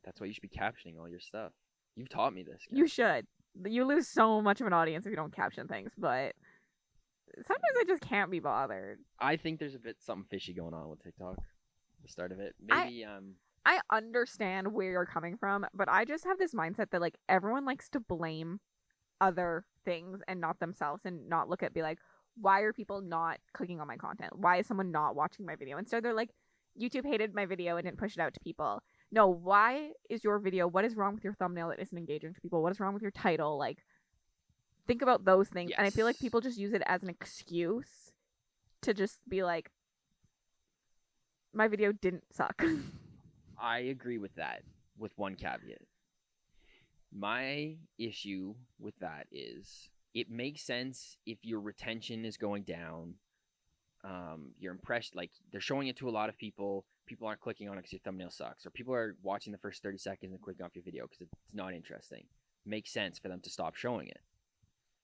That's why you should be captioning all your stuff. You've taught me this. Guys. You should. You lose so much of an audience if you don't caption things, but sometimes I just can't be bothered. I think there's a bit something fishy going on with TikTok. The start of it. Maybe I understand where you're coming from, but I just have this mindset that like everyone likes to blame other things and not themselves and not be like, why are people not clicking on my content? Why is someone not watching my video? Instead they're like, YouTube hated my video and didn't push it out to people. no, why is your video, what is wrong with your thumbnail that isn't engaging to people? What is wrong with your title? Like, think about those things. Yes. And I feel like people just use it as an excuse to just be like, my video didn't suck. I agree with that, with one caveat. My issue with that is it makes sense if your retention is going down. Your impression, like they're showing it to a lot of people. People aren't clicking on it because your thumbnail sucks, or people are watching the first 30 seconds and clicking off your video because it's not interesting. Makes sense for them to stop showing it.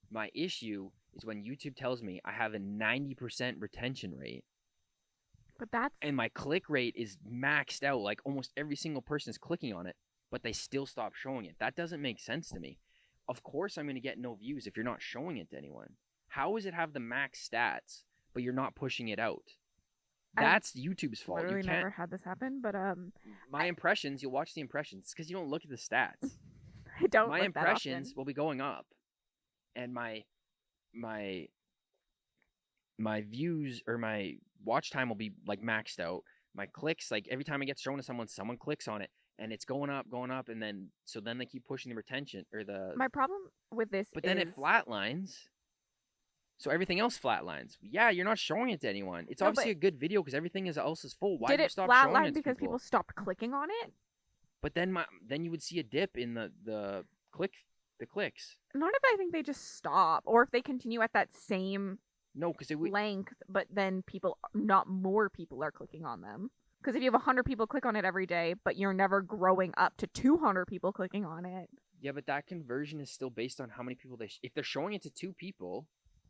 My issue is when YouTube tells me I have a 90% retention rate, But that's and my click rate is maxed out, like almost every single person is clicking on it, but they still stop showing it. That doesn't make sense to me. Of course I'm going to get no views if you're not showing it to anyone. How does it have the max stats, but you're not pushing it out? That's YouTube's fault. literally You can't. never had this happen, but My impressions, you'll watch the impressions because you don't look at the stats. I don't. My look that impressions often. will be going up, and my views or my watch time will be like maxed out. My clicks, like every time it gets shown to someone clicks on it, and it's going up, and then they keep pushing the retention or the. My problem with this But then it flatlines. So everything else flatlines. Yeah, you're not showing it to anyone. It's No, obviously a good video because everything else is full. Why did do you it stop showing flatline it to because people stopped clicking on it? But then you would see a dip in the clicks. Not if I think they just stop, or if they continue at that same No, because it would. length, but then not more people are clicking on them. Because if you have 100 people click on it every day, but you're never growing up to 200 people clicking on it. Yeah, but that conversion is still based on how many people if they're showing it to 2 people,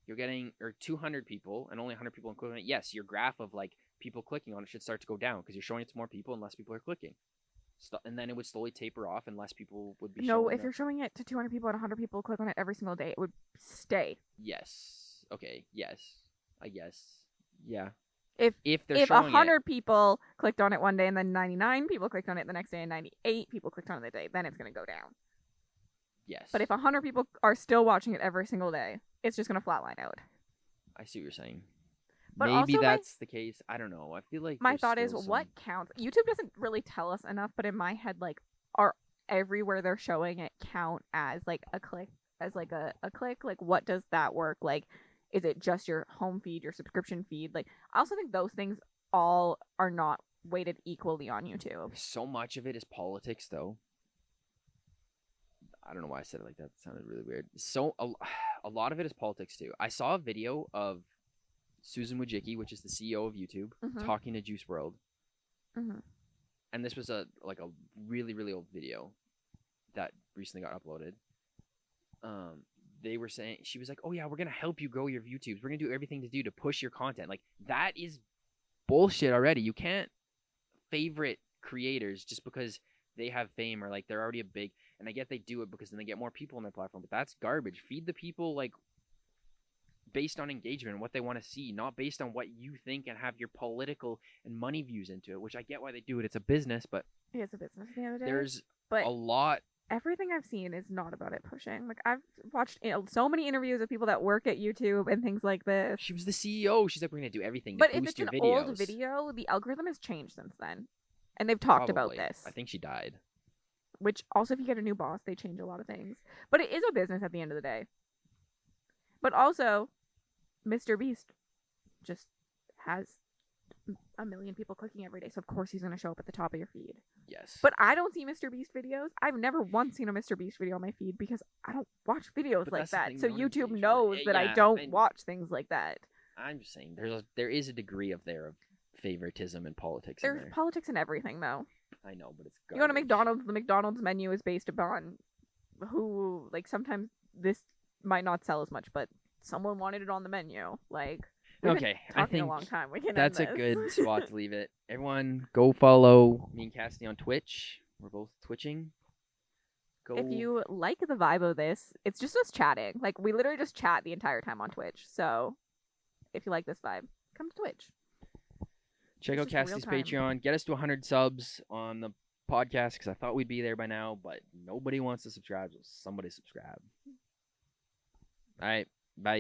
you're getting, or 200 people, and only 100 people clicking on it. Yes, your graph of like people clicking on it should start to go down because you're showing it to more people and less people are clicking. And then it would slowly taper off and less people would be No, showing if you're showing it to 200 people and 100 people click on it every single day, it would stay. Yes. Okay. Yes. I guess. Yeah. If they're showing 100 people clicked on it one day and then 99 people clicked on it the next day and 98 people clicked on it the day, then it's going to go down. Yes. But if 100 people are still watching it every single day, it's just going to flatline out. I see what you're saying. But Maybe also that's the case. I don't know. I feel like my there's thought is still what counts. YouTube doesn't really tell us enough, but in my head, like, are everywhere they're showing it count as like a click, as like a click? Like, what does that work? Like, is it just your home feed, your subscription feed? Like, I also think those things all are not weighted equally on YouTube. So much of it is politics, though. I don't know why I said it like that. It sounded really weird. So a lot of it is politics too. I saw a video of Susan Wojcicki, which is the CEO of YouTube, talking to Juice WRLD. And this was a really, really old video that recently got uploaded. They were saying, she was like, oh yeah, we're gonna help you grow your YouTubes. We're gonna do everything to push your content. Like, that is bullshit already. You can't favorite creators just because they have fame or like they're already a big, and I get they do it because then they get more people on their platform, but that's garbage. Feed the people like based on engagement and what they want to see, not based on what you think and have your political and money views into it, which I get why they do it. It's a business, but It is a business at the end of the day. there's but a lot. everything I've seen is not about it pushing. Like, I've watched so many interviews of people that work at YouTube and things like this. She was the CEO. She's like, we're going to do everything to But if boost it's your an videos. old video, the algorithm has changed since then. And they've talked about Probably. this. I think she died. Which also, if you get a new boss, they change a lot of things. But it is a business at the end of the day. But also, Mr. Beast just has 1 million people clicking every day. So of course he's going to show up at the top of your feed. Yes. But I don't see Mr. Beast videos. I've never once seen a Mr. Beast video on my feed because I don't watch videos But like that's the that. thing, So you don't YouTube engage knows with it. that I Yeah, don't watch things like that. I'm just saying there is a degree of favoritism and politics There's in there. politics in everything, though. I know, but it's garbage. You go to McDonald's, the McDonald's menu is based upon who, like, sometimes this might not sell as much, but someone wanted it on the menu. Like, we've been Okay, I talking think a long time. We can that's a end good this. spot to leave it. Everyone, go follow me and Cassidy on Twitch. We're both twitching. Go. If you like the vibe of this, it's just us chatting. Like, we literally just chat the entire time on Twitch. So, if you like this vibe, come to Twitch. check it's out just real Cassidy's time. Patreon. Get us to 100 subs on the podcast because I thought we'd be there by now, but nobody wants to subscribe, so somebody subscribe. All right.